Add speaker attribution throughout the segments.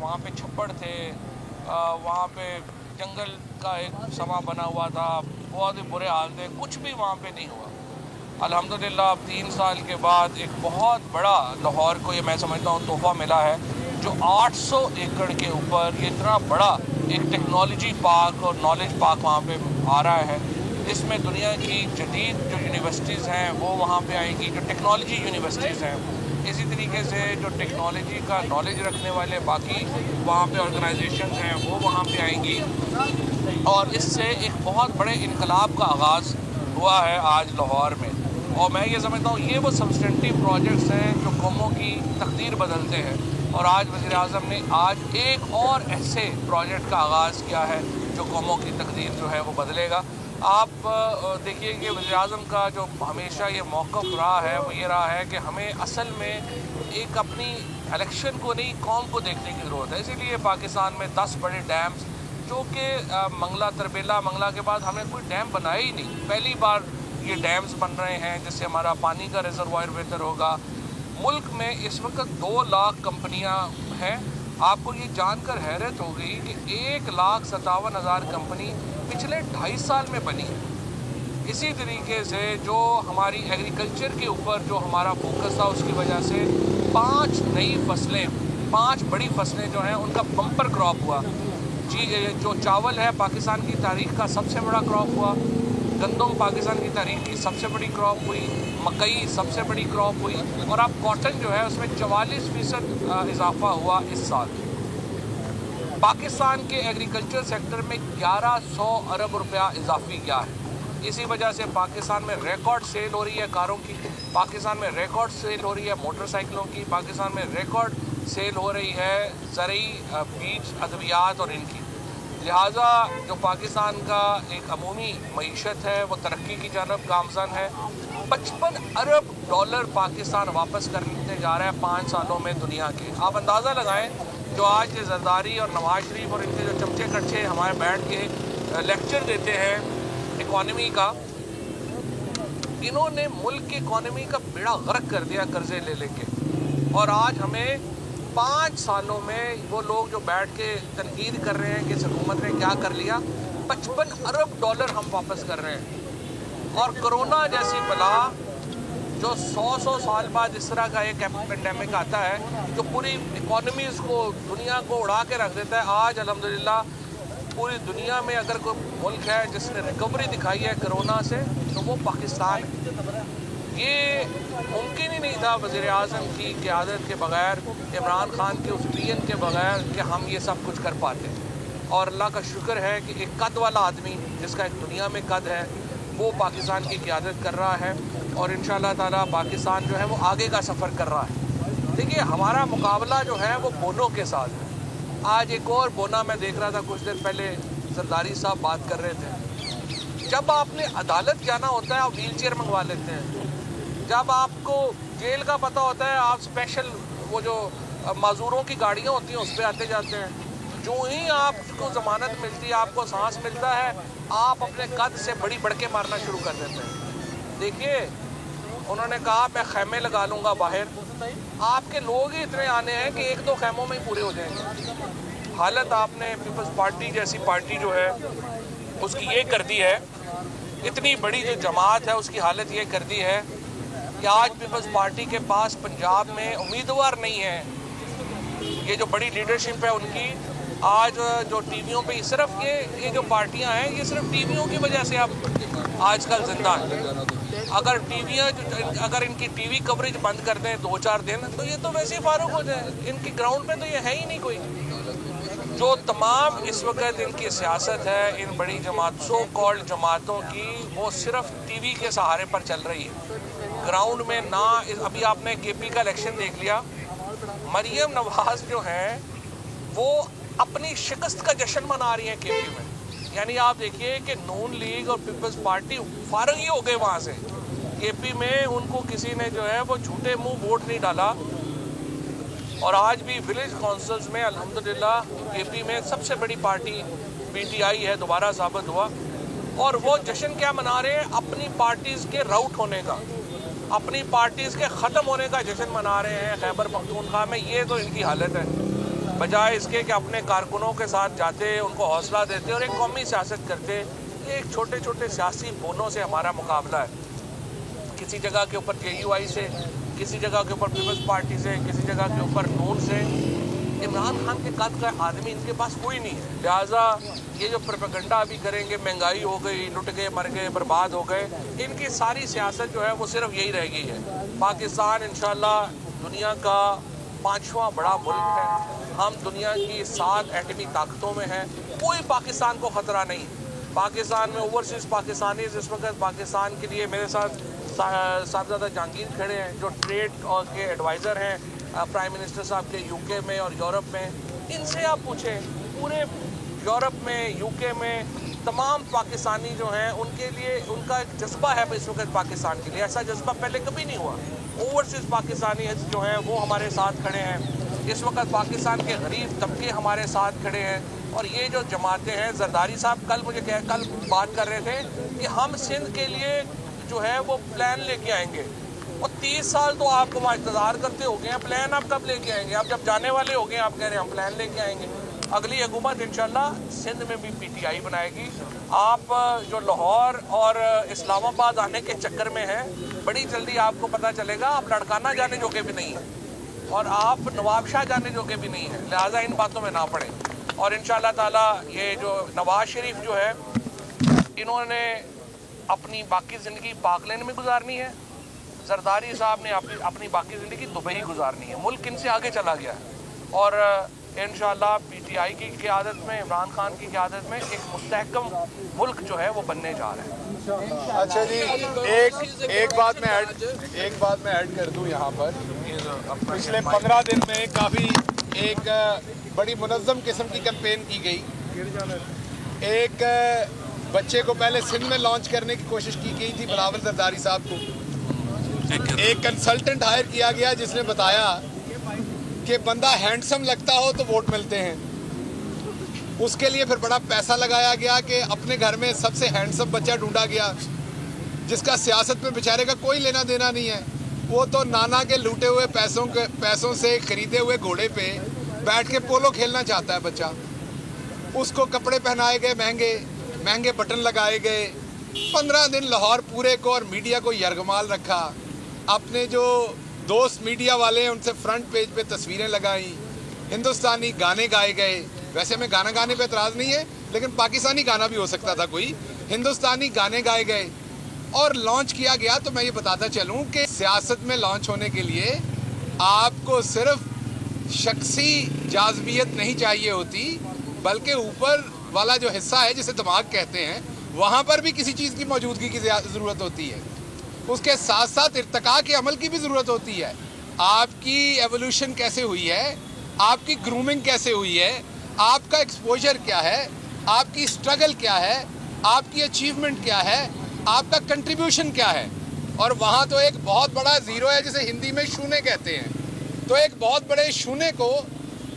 Speaker 1: वहाँ पे छप्पड़ थे, वहाँ पे जंगल का एक समा बना हुआ था, बहुत ही बुरे हाल थे, कुछ भी वहाँ पे नहीं हुआ। अल्हम्दुलिल्लाह अब 3 साल के बाद एक बहुत बड़ा लाहौर को ये मैं समझता हूँ तोहफ़ा मिला है, जो 800 एकड़ के ऊपर ये इतना बड़ा एक टेक्नोलॉजी पार्क और नॉलेज पार्क वहाँ पे आ रहा है। इसमें दुनिया की जदीद जो यूनिवर्सिटीज़ हैं वो वहाँ पे आएंगी, जो टेक्नोलॉजी यूनिवर्सिटीज़ हैं। इसी तरीके से जो टेक्नोलॉजी का नॉलेज रखने वाले बाकी वहाँ पे ऑर्गेनाइजेशन हैं वो वहाँ पे आएंगी, और इससे एक बहुत बड़े इनकलाब का आगाज़ हुआ है आज लाहौर में। और मैं ये समझता हूँ ये वो सब्सटेंटिव प्रोजेक्ट्स हैं जो कौमों की तकदीर बदलते हैं, और आज वज़ीर-ए-आज़म ने आज एक और ऐसे प्रोजेक्ट का आगाज़ किया है जो कौमों की तकदीर जो है वो बदलेगा। आप देखिए कि वज़ीर-ए-आज़म का जो हमेशा ये मौक़िफ़ रहा है वो ये रहा है कि हमें असल में एक अपनी इलेक्शन को नहीं, कौम को देखने की ज़रूरत है। इसीलिए पाकिस्तान में 10 बड़े डैम्स, जो कि मंगला तरबेला मंगला के बाद हमने कोई डैम बनाया ही नहीं, पहली बार ये डैम्स बन रहे हैं जिससे हमारा पानी का रिजर्वायर बेहतर होगा। मुल्क में इस वक्त 2 लाख कंपनियां हैं। आपको ये जानकर हैरत होगी कि 1,57,000 कंपनी पिछले 2.5 साल में बनी। इसी तरीके से जो हमारी एग्रीकल्चर के ऊपर जो हमारा फोकस था उसकी वजह से 5 नई फसलें, 5 बड़ी फसलें जो हैं उनका बम्पर क्रॉप हुआ। जी, जो चावल है पाकिस्तान की तारीख का सबसे बड़ा क्रॉप हुआ, गंदम पाकिस्तान की तारीख की सबसे बड़ी क्रॉप हुई, मकई सबसे बड़ी क्रॉप हुई, और अब कॉटन जो है उसमें 44% इजाफा हुआ इस साल। पाकिस्तान के एग्रीकल्चर सेक्टर में 1100 अरब रुपया इजाफी किया है। इसी वजह से पाकिस्तान में रिकॉर्ड सेल हो रही है कारों की, पाकिस्तान में रिकॉर्ड सेल हो रही है मोटरसाइकिलों की, पाकिस्तान में रिकॉर्ड सेल हो रही है ज़रई बीज, अद्वियात और इनकी। लिहाजा जो पाकिस्तान का एक अमूमी मईशत है वो तरक्की की जानब गामज़न है। 55 अरब डॉलर पाकिस्तान वापस करने जा रहा है 5 सालों में दुनिया के। आप अंदाज़ा लगाएं, जो आज के जरदारी और नवाज शरीफ और इनके जो चमचे कच्चे हमारे बैठ के लेक्चर देते हैं इकॉनमी का, इन्होंने मुल्क की इकॉनमी का बेड़ा गर्क कर दिया कर्जे ले लेके, और आज हमें 5 सालों में वो लोग जो बैठ के तनकीद कर रहे हैं कि इस हुकूमत ने क्या कर लिया, 55 अरब डॉलर हम वापस कर रहे हैं। और कोरोना जैसी बला जो 100 साल बाद इस तरह का एक पेंडेमिक आता है जो पूरी इकॉनमीज़ को, दुनिया को उड़ा के रख देता है। आज अल्हम्दुलिल्लाह पूरी दुनिया में अगर कोई मुल्क है जिसने रिकवरी दिखाई है कोरोना से तो वो पाकिस्तान है। ये मुमकिन ही नहीं था वज़ीर-ए-आज़म की क़यादत के बग़ैर, इमरान खान के उस विज़न के बग़ैर कि हम ये सब कुछ कर पाते। और अल्लाह का शुक्र है कि एक कद वाला आदमी जिसका एक दुनिया में कद है वो पाकिस्तान की क़यादत कर रहा है, और इंशाअल्लाह ताला पाकिस्तान जो है वो आगे का सफ़र कर रहा है। देखिए हमारा मुकाबला जो है वो बोनों के साथ है। आज एक और बोना मैं देख रहा था कुछ देर पहले, जरदारी साहब बात कर रहे थे, जब आपने अदालत जाना होता है आप व्हील चेयर मंगवा लेते हैं, जब आपको जेल का पता होता है आप स्पेशल वो जो माजूरों की गाड़ियाँ होती हैं उस पर आते जाते हैं। जो ही आपको ज़मानत मिलती है, आपको सांस मिलता है, आप अपने कद से बड़ी बढ़के मारना शुरू कर देते हैं। देखिए उन्होंने कहा मैं खैमे लगा लूँगा बाहर, आपके लोग ही इतने आने हैं कि 1-2 खैमों में ही पूरे हो जाएंगे। हालत आपने पीपल्स पार्टी जैसी पार्टी जो है उसकी ये कर दी है, इतनी बड़ी जो जमात है उसकी हालत ये कर दी है कि आज पीपल्स पार्टी के पास पंजाब में उम्मीदवार नहीं है। ये जो बड़ी लीडरशिप है उनकी आज जो टीवियों पे सिर्फ ये जो पार्टियां हैं ये सिर्फ टीवियों की वजह से अब आजकल जिंदा है। अगर इनकी टीवी कवरेज बंद कर दें 2-4 दिन तो ये तो वैसे ही फारूक हो जाए। इनकी ग्राउंड पे तो ये है ही नहीं कोई। जो तमाम इस वक्त इनकी सियासत है इन बड़ी जमात, सो कॉल्ड जमातों की, वो सिर्फ टीवी के सहारे पर चल रही है। ग्राउंड में ना, अभी आपने केपी का इलेक्शन देख लिया, मरियम नवाज जो हैं वो अपनी शिकस्त का जश्न मना रही हैं केपी में। यानी आप देखिए कि नून लीग और पीपल्स पार्टी फारग ही हो गए वहाँ से। केपी में उनको किसी ने जो है वो झूठे मुंह वोट नहीं डाला, और आज भी विलेज काउंसिल्स में अल्हम्दुलिल्लाह केपी में सबसे बड़ी पार्टी पीटीआई है, दोबारा साबित हुआ। और वो जश्न क्या मना रहे हैं? अपनी पार्टीज़ के राउट होने का, अपनी पार्टीज़ के ख़त्म होने का जश्न मना रहे हैं खैबर पख्तूनख्वा में। ये तो इनकी हालत है। बजाय इसके कि अपने कारकुनों के साथ जाते, उनको हौसला देते और एक कौमी सियासत करते। ये एक छोटे छोटे सियासी बोनों से हमारा मुकाबला है। किसी जगह के ऊपर JUI से, किसी जगह के ऊपर पीपल्स पार्टी से, किसी जगह के ऊपर नून से। इमरान खान के कद का आदमी इनके पास कोई नहीं है। लिहाजा ये जो प्रोपेगेंडा अभी करेंगे, महंगाई हो गई, लुट गए, मर गए, बर्बाद हो गए, इनकी सारी सियासत जो है वो सिर्फ यही रह गई है। पाकिस्तान इंशाल्लाह दुनिया का 5वां बड़ा मुल्क है। हम दुनिया की 7 एटमी ताकतों में हैं। कोई पाकिस्तान को ख़तरा नहीं। पाकिस्तान में ओवरसीज़ पाकिस्तानी इस वक्त पाकिस्तान के लिए मेरे साथ साहबजादा जहांगीर खड़े हैं जो ट्रेड और के एडवाइज़र हैं प्राइम मिनिस्टर साहब के UK में और यूरोप में। इनसे आप पूछें, पूरे यूरोप में, UK में तमाम पाकिस्तानी जो हैं उनके लिए उनका एक जज्बा है इस वक्त पाकिस्तान के लिए। ऐसा जज्बा पहले कभी नहीं हुआ। ओवरसीज़ पाकिस्तानी जो हैं वो हमारे साथ खड़े हैं। इस वक्त पाकिस्तान के गरीब तबके हमारे साथ खड़े हैं। और ये जो जमातें हैं, जरदारी साहब कल बात कर रहे थे कि हम सिंध के लिए जो है वो प्लान लेके आएंगे। और 30 साल तो आपको वहाँ इंतज़ार करते हो गए हैं, प्लान आप कब लेके आएंगे? आप जब जाने वाले हो गए आप कह रहे हैं हम प्लान लेके आएंगे। अगली हुकूमत इंशाल्लाह सिंध में भी PTI बनाएगी। आप जो लाहौर और इस्लामाबाद आने के चक्कर में हैं, बड़ी जल्दी आपको पता चलेगा आप लड़काना जाने जोगे भी नहीं हैं और आप नवाबशाह जाने जोगे भी नहीं हैं। लिहाजा इन बातों में ना पड़े। और इंशाल्लाह ताला ये जो नवाज शरीफ जो है, इन्होंने अपनी बाकी ज़िंदगी पाक लेन में गुजारनी है। जरदारी साहब ने अपनी बाकी ज़िंदगी दुबई गुजारनी है। मुल्क इनसे आगे चला गया है और इंशाल्लाह PTI की क़यादत में, इमरान खान की क़यादत में एक मुस्तहकम मुल्क जो है वो बनने जा रहा है।
Speaker 2: अच्छा जी, एक बात मैं ऐड कर दूं यहाँ पर। पिछले 15 दिन में काफ़ी एक बड़ी मुनज़्ज़म किस्म की कैंपेन की गई। एक बच्चे को पहले सिंध में लॉन्च करने की कोशिश की गई थी, बिलावल जरदारी साहब को। एक कंसल्टेंट हायर किया गया जिसने बताया कि बंदा हैंडसम लगता हो तो वोट मिलते हैं। उसके लिए फिर बड़ा पैसा लगाया गया कि अपने घर में सबसे हैंडसम बच्चा ढूंढा गया जिसका सियासत में बेचारे का कोई लेना देना नहीं है। वो तो नाना के लूटे हुए पैसों से खरीदे हुए घोड़े पे बैठ के पोलो खेलना चाहता है बच्चा। उसको कपड़े पहनाए गए, महंगे बटन लगाए गए। 15 दिन लाहौर पूरे को और मीडिया को यरगमाल रखा। अपने जो दोस्त मीडिया वाले हैं उनसे फ्रंट पेज पे तस्वीरें लगाई। हिंदुस्तानी गाने गाए गए। वैसे में गाना गाने पे एतराज़ नहीं है, लेकिन पाकिस्तानी गाना भी हो सकता था कोई। हिंदुस्तानी गाने गाए गए और लॉन्च किया गया। तो मैं ये बताता चलूँ कि सियासत में लॉन्च होने के लिए आपको सिर्फ शख्सी जाज़बियत नहीं चाहिए होती, बल्कि ऊपर वाला जो हिस्सा है जिसे दिमाग कहते हैं, वहाँ पर भी किसी चीज़ की मौजूदगी की ज़रूरत होती है। उसके साथ साथ इर्तिका के अमल की भी ज़रूरत होती है। आपकी एवोल्यूशन कैसे हुई है, आपकी ग्रूमिंग कैसे हुई है, आपका एक्सपोजर क्या है, आपकी स्ट्रगल क्या है, आपकी अचीवमेंट क्या है, आपका कंट्रीब्यूशन क्या है। और वहाँ तो एक बहुत बड़ा ज़ीरो है जिसे हिंदी में शून्य कहते हैं। तो एक बहुत बड़े शून्य को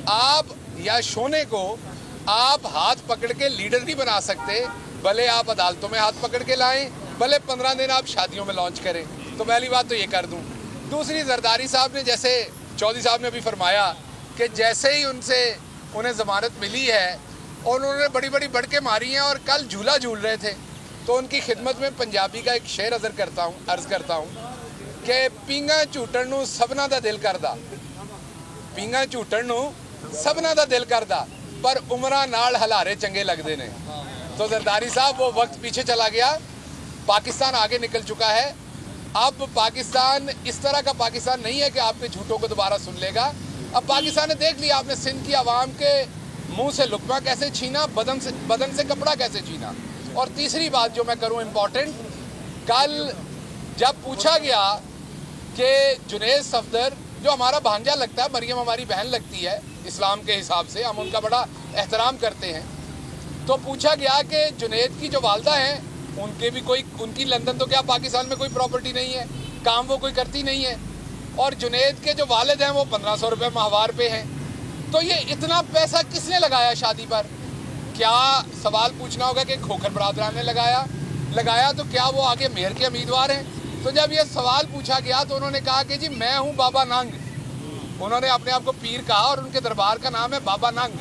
Speaker 2: आप या शोने को आप हाथ पकड़ के लीडर नहीं बना सकते। भले आप अदालतों में हाथ पकड़ के लाएं, भले 15 दिन आप शादियों में लॉन्च करें। तो पहली बात तो ये कर दूं। दूसरी, जरदारी साहब ने, जैसे चौधरी साहब ने अभी फरमाया कि जैसे ही उन्हें ज़मानत मिली है और उन्होंने बड़ी बड़ी बढ़के मारी हैं और कल झूला झूल रहे थे, तो उनकी खिदमत में पंजाबी का एक शेर अर्ज़ करता हूँ कि पींगा झूटन नूं सबना दा दिल करदा, पींगा झूटन नूं सबना दा दिल करदा, पर उमरां नाल हलारे चंगे लगदे ने। तो जरदारी साहब, वो वक्त पीछे चला गया, पाकिस्तान आगे निकल चुका है। अब पाकिस्तान इस तरह का पाकिस्तान नहीं है कि आपके झूठों को दोबारा सुन लेगा। अब पाकिस्तान ने देख लिया, आपने सिंध की आवाम के मुंह से लुकमा कैसे छीना, बदन से कपड़ा कैसे छीना। और तीसरी बात जो मैं करूं इम्पोर्टेंट, कल जब पूछा गया कि जुनैद सफदर, जो हमारा भांजा लगता है, मरियम हमारी बहन लगती है इस्लाम के हिसाब से, हम उनका बड़ा एहतराम करते हैं, तो पूछा गया कि जुनैद की जो वालदा हैं उनकी लंदन तो क्या पाकिस्तान में कोई प्रॉपर्टी नहीं है, काम वो कोई करती नहीं है, और जुनैद के जो वालिद हैं वो 1500 रुपये माहवार पे हैं। तो ये इतना पैसा किसने लगाया शादी पर? क्या सवाल पूछना होगा कि खोखर बरादरान ने लगाया तो क्या वो आगे मेयर के उम्मीदवार हैं? तो जब ये सवाल पूछा गया तो उन्होंने कहा कि जी मैं हूँ बाबा नंग, उन्होंने अपने आप को पीर कहा और उनके दरबार का नाम है बाबा नंग।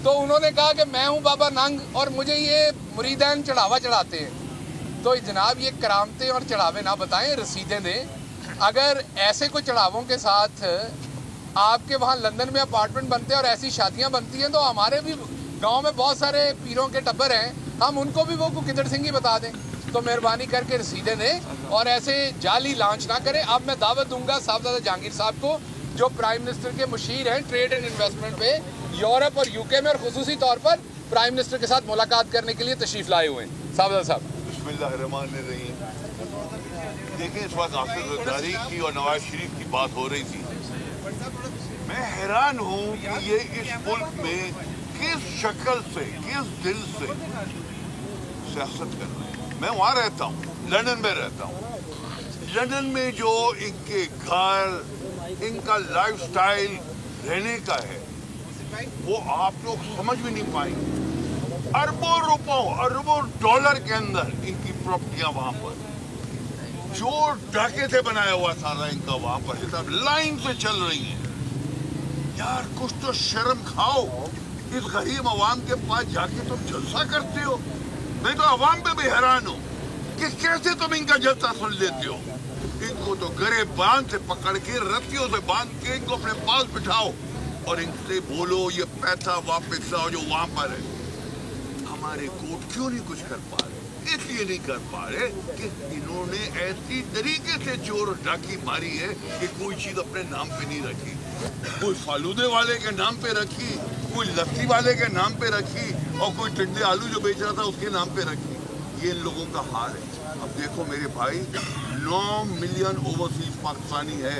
Speaker 2: तो उन्होंने कहा कि मैं हूँ बाबा नंग और मुझे ये मुरीदैन चढ़ावा चढ़ाते हैं। तो जनाब ये करामतें और चढ़ावे ना बताएं, रसीदें दें। अगर ऐसे कोई चढ़ावों के साथ आपके वहाँ लंदन में अपार्टमेंट बनते हैं और ऐसी शादियाँ बनती हैं, तो हमारे भी गांव में बहुत सारे पीरों के टब्बर हैं, हम उनको भी वो किदर सिंह ही बता दें। तो मेहरबानी करके रसीदें दें और ऐसे जाली लॉन्च ना करें। अब मैं दावत दूंगा साहबजादा जहांगीर साहब को, जो प्राइम मिनिस्टर के मुशीर हैं ट्रेड एंड इन्वेस्टमेंट पे यूरोप और यूके में, और खुसूसी तौर पर प्राइम मिनिस्टर के साथ मुलाकात करने के लिए तशरीफ लाए हुए हैं। साहबजादा साहब।
Speaker 3: बिस्मिल्लाहिर्रहमानिर्रहीम। देखिए, इस वक्त आसिफ जरदारी की और नवाज शरीफ की बात हो रही थी। मैं हैरान हूँ कि ये इस मुल्क में किस शक्ल से, किस दिल से सियासत कर रहे हैं। मैं वहाँ रहता हूँ, लंदन में रहता हूँ। लंदन में जो इनके घर, इनका लाइफस्टाइल रहने का है, वो आप लोग समझ भी नहीं पाएंगे। अरबों रुपयों, अरबों डॉलर के अंदर इनकी प्रॉपर्टियां वहां पर, जो डाके से बनाया हुआ सारा इनका वहां पर हिसाब लाइन से चल रही है। यार कुछ तो शर्म खाओ। इस गरीब अवाम के पास जाके तुम जलसा करते हो। मैं तो अवाम पे भी हैरान हूँ कि कैसे तुम इनका जलसा सुन लेते हो। इनको तो गरेबान से पकड़ के, रस्सियों से बांध के इनको अपने पास बिठाओ और इनसे बोलो ये पैसा वापस लाओ जो वहां पर है। हमारे कोर्ट क्यों नहीं कुछ कर पा रहे? इसलिए नहीं कर पा रहे कि इन्होंने ऐसी तरीके से चोर डाकी मारी है कि कोई चीज अपने नाम पे नहीं रखी। कोई फालूदे वाले के नाम पे रखी, कोई लस्सी वाले के नाम पे रखी, और कोई टिंडे आलू जो बेच रहा था उसके नाम पे रखी। ये इन लोगों का हाल है। अब देखो मेरे भाई, 9 मिलियन ओवरसीज पाकिस्तानी है।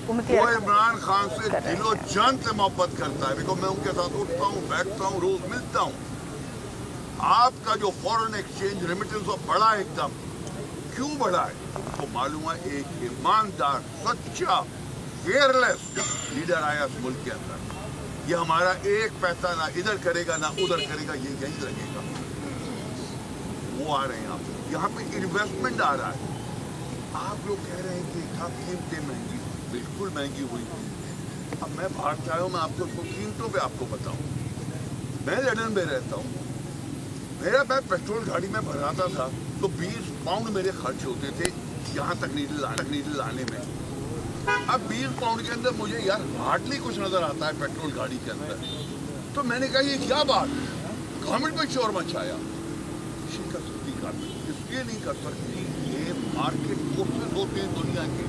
Speaker 3: वो इमरान खान से दिलो जान से मोहब्बत करता है। देखो मैं उनके साथ उठता हूँ, बैठता हूँ, रोज मिलता हूँ। आपका जो फॉरेन एक्सचेंज रेमिटेंस बढ़ा एकदम, क्यों बढ़ा है? तो मालूम है एक ईमानदार, सच्चा, केयरलेस लीडर आया इस मुल्क के अंदर। ये हमारा एक पैसा ना इधर करेगा ना उधर करेगा, ये यहीं लगेगा। वो आ रहे हैं यहाँ पे इन्वेस्टमेंट आ रहा है। आप लोग कह रहे हैं कि कीमतें महंगी, बिल्कुल महंगी हुई। अब मैं बाहर से आया हूँ, मैं आपको कीमतों पे आपको बताऊँ। मैं लंदन में रहता हूँ। मैं पेट्रोल गाड़ी में भराता था तो 20 पाउंड मेरे खर्च होते थे यहाँ तक नीडल लाने में। अब 20 पाउंड के अंदर मुझे यार हार्डली कुछ नजर आता है पेट्रोल गाड़ी के अंदर। तो मैंने कहा ये क्या बात, गवर्नमेंट में शोर मचाया। कर सकती गवर्नमेंट, इसलिए नहीं कर सकती, ये मार्केट फोर्सेस होते हैं दुनिया के,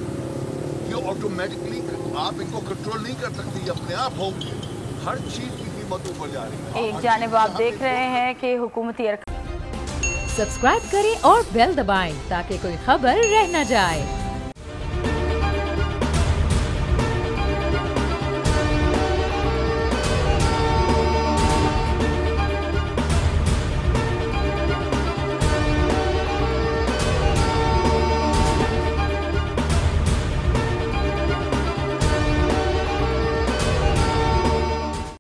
Speaker 3: ये ऑटोमेटिकली आप इनको कंट्रोल नहीं कर सकती, ये अपने आप होंगे। हर चीज की कीमत ऊपर जा रही है।
Speaker 4: एक जानिब आप देख रहे हैं कि हुकूमती
Speaker 5: सब्सक्राइब करें और बेल दबाएं ताकि कोई खबर रह न जाए।